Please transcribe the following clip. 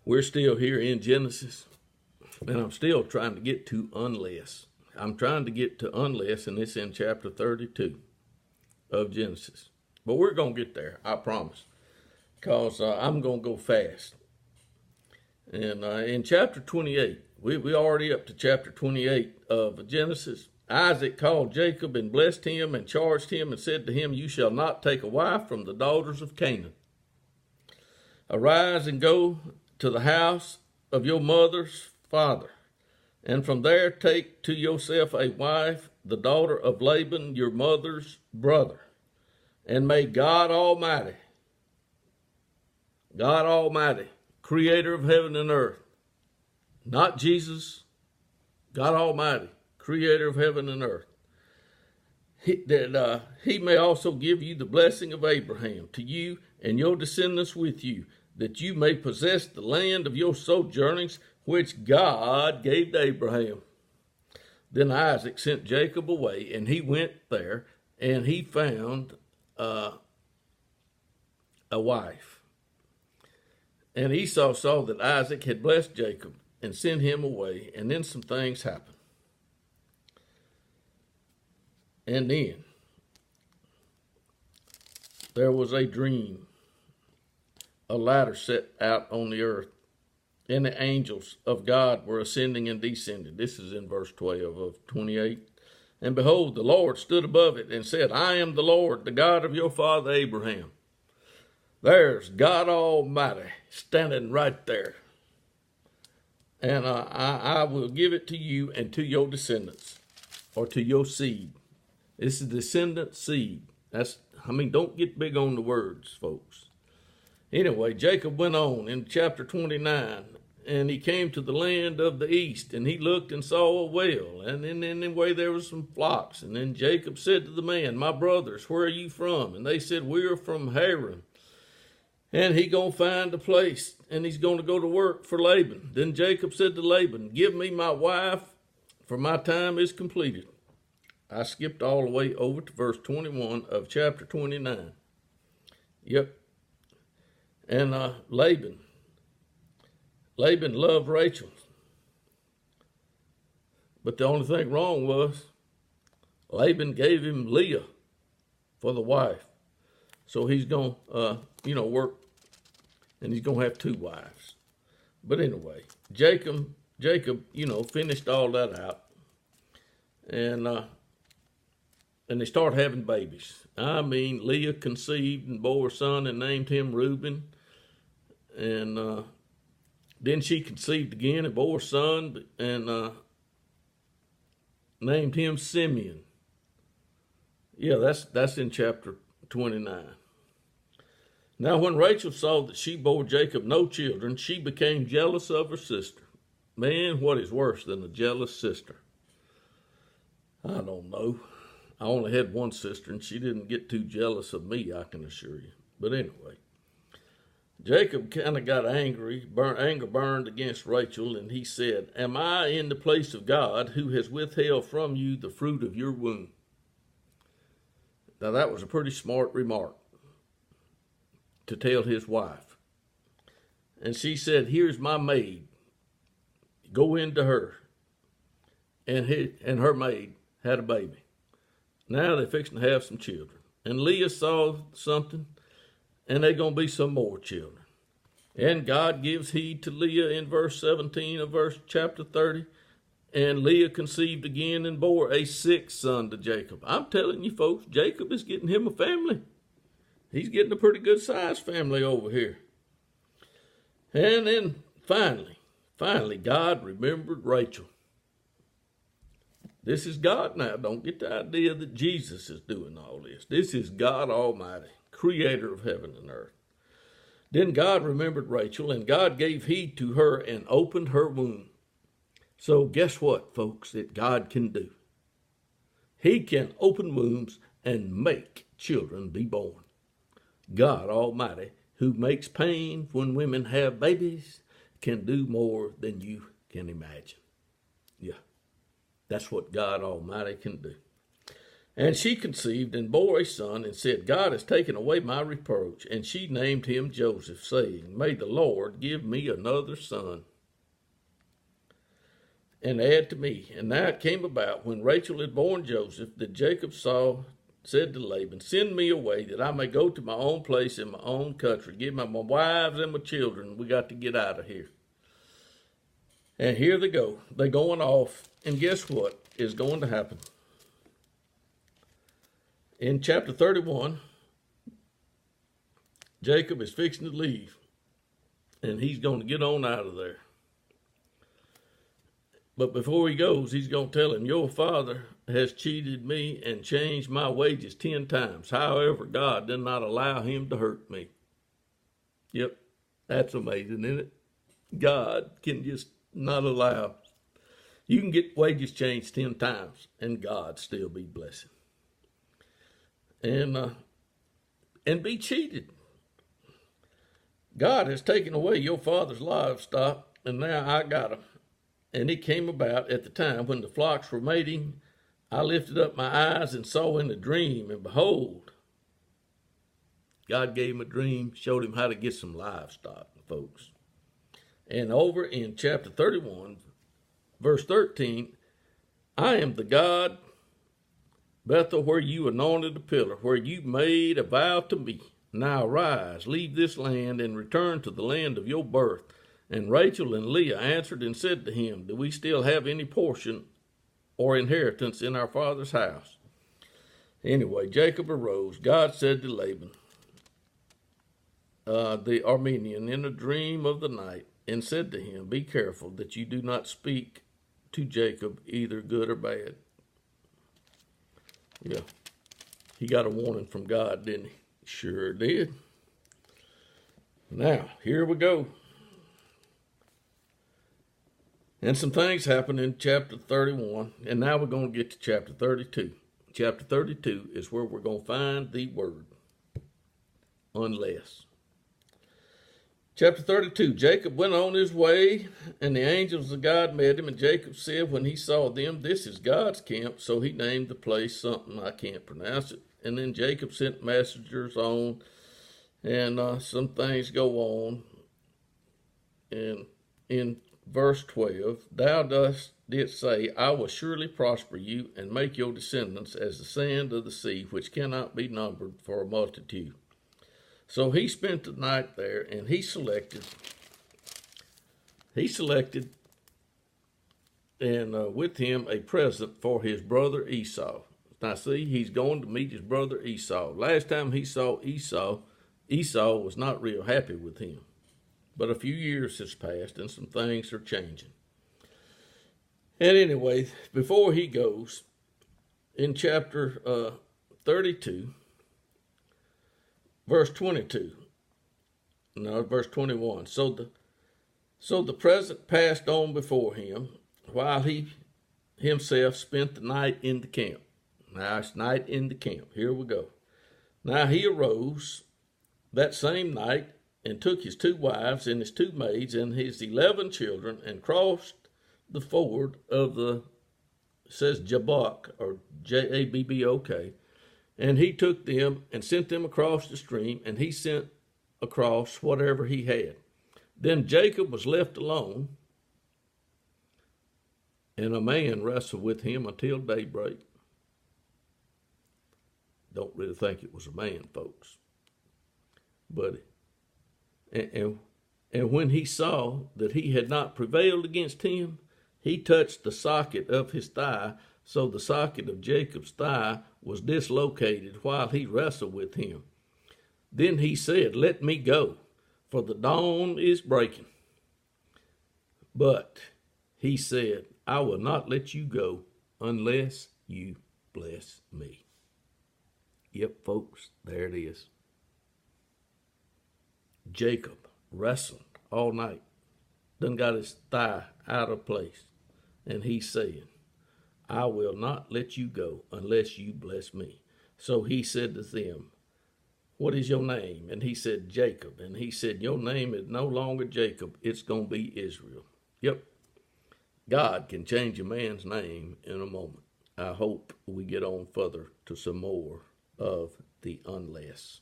We're still here in Genesis, and I'm still trying to get to unless. I'm trying to get to unless, and it's in chapter 32 of Genesis. But we're going to get there, I promise, because I'm going to go fast. And in chapter 28, we already up to chapter 28 of Genesis. Isaac called Jacob and blessed him and charged him and said to him, "You shall not take a wife from the daughters of Canaan. Arise and go to the house of your mother's father, and from there take to yourself a wife, the daughter of Laban, your mother's brother. And may God Almighty, creator of heaven and earth," not Jesus, God Almighty, creator of heaven and earth, that he may also give you the blessing of Abraham to you and your descendants with you, that you may possess the land of your sojournings, which God gave to Abraham. Then Isaac sent Jacob away, and he went there, and he found a wife. And Esau saw that Isaac had blessed Jacob and sent him away, and then some things happened. And then there was a dream. A ladder set out on the earth, and the angels of God were ascending and descending. This is in verse 12 of 28. And behold, the Lord stood above it and said, "I am the Lord, the God of your father Abraham." There's God Almighty standing right there. "And I will give it to you and to your descendants," or to your seed. This is descendant seed. Don't get big on the words, folks. Anyway, Jacob went on in chapter 29, and he came to the land of the east, and he looked and saw a well, and in the way there was some flocks. And then Jacob said to the man, "My brothers, where are you from?" And they said, "We're from Haran." And he gonna find a place, and he's gonna go to work for Laban. Then Jacob said to Laban, "Give me my wife, for my time is completed." I skipped all the way over to verse 21 of chapter 29. Yep. And Laban loved Rachel. But the only thing wrong was Laban gave him Leah for the wife. So he's going to, work, and he's going to have two wives. But anyway, Jacob, finished all that out. And they start having babies. Leah conceived and bore a son and named him Reuben. And then she conceived again and bore a son and named him Simeon. Yeah, that's in chapter 29. Now when Rachel saw that she bore Jacob no children, she became jealous of her sister. Man, what is worse than a jealous sister? I don't know. I only had one sister, and she didn't get too jealous of me, I can assure you. But anyway, Jacob kind of got angry, anger burned against Rachel, and he said, "Am I in the place of God, who has withheld from you the fruit of your womb?" Now that was a pretty smart remark to tell his wife. And she said, "Here's my maid. Go into her." And her maid had a baby. Now they're fixing to have some children. And Leah saw something, and they're going to be some more children. And God gives heed to Leah in verse 17 of chapter 30. And Leah conceived again and bore a sixth son to Jacob. I'm telling you folks, Jacob is getting him a family. He's getting a pretty good sized family over here. And then finally, God remembered Rachel. This is God now. Don't get the idea that Jesus is doing all this. This is God Almighty, creator of heaven and earth. Then God remembered Rachel, and God gave heed to her and opened her womb. So guess what, folks, that God can do? He can open wombs and make children be born. God Almighty, who makes pain when women have babies, can do more than you can imagine. Yeah. That's what God Almighty can do. And she conceived and bore a son, and said, God has taken away my reproach. And she named him Joseph, saying, May the Lord give me another son, and add to me. And now it came about, when Rachel had borne Joseph, that Jacob said to Laban, Send me away, that I may go to my own place in my own country. Give me my wives and my children. We got to get out of here. And here they go. They're going off. And guess what is going to happen? In chapter 31, Jacob is fixing to leave, and he's going to get on out of there. But before he goes, he's going to tell him, Your father has cheated me and changed my wages 10 times. However, God did not allow him to hurt me. Yep, that's amazing, isn't it? God can just not allow. You can get wages changed 10 times, and God still be blessing. And be cheated. God has taken away your father's livestock, and now I got them. And it came about at the time when the flocks were mating, I lifted up my eyes and saw in a dream, and behold, God gave him a dream, showed him how to get some livestock, folks. And over in chapter 31, verse 13, I am the God, Bethel, where you anointed a pillar, where you made a vow to me. Now arise, leave this land, and return to the land of your birth. And Rachel and Leah answered and said to him, Do we still have any portion or inheritance in our father's house? Anyway, Jacob arose. God said to Laban, the Aramean, in a dream of the night, and said to him, Be careful that you do not speak to Jacob either good or bad. Yeah, he got a warning from God, didn't he? Sure did. Now, here we go. And some things happen in chapter 31, and now we're going to get to chapter 32. Chapter 32 is where we're going to find the word, unless. Chapter 32, Jacob went on his way, and the angels of God met him, and Jacob said when he saw them, This is God's camp, so he named the place something, I can't pronounce it. And then Jacob sent messengers on, and some things go on. And in verse 12, Thou didst say, I will surely prosper you, and make your descendants as the sand of the sea, which cannot be numbered for a multitude. So he spent the night there, and he selected, and with him a present for his brother Esau. Now see, he's going to meet his brother Esau. Last time he saw Esau was not real happy with him. But a few years has passed, and some things are changing. And anyway, before he goes, in chapter 32, verse 22. No, verse 21. So the present passed on before him, while he himself spent the night in the camp. Now it's night in the camp. Here we go. Now he arose that same night, and took his 2 wives and his 2 maids and his 11 children, and crossed the ford of the, it says Jabbok, or Jabbok, and he took them and sent them across the stream, and he sent across whatever he had. Then Jacob was left alone, and a man wrestled with him until daybreak. Don't really think it was a man, folks. But, and when he saw that he had not prevailed against him, he touched the socket of his thigh, so the socket of Jacob's thigh was dislocated while he wrestled with him. Then he said, Let me go, for the dawn is breaking. But he said, I will not let you go unless you bless me. Yep, folks, there it is. Jacob wrestled all night, done got his thigh out of place, and he said, I will not let you go unless you bless me. So he said to them, What is your name? And he said, Jacob. And he said, Your name is no longer Jacob, it's going to be Israel. Yep, God can change a man's name in a moment. I hope we get on further to some more of the unless.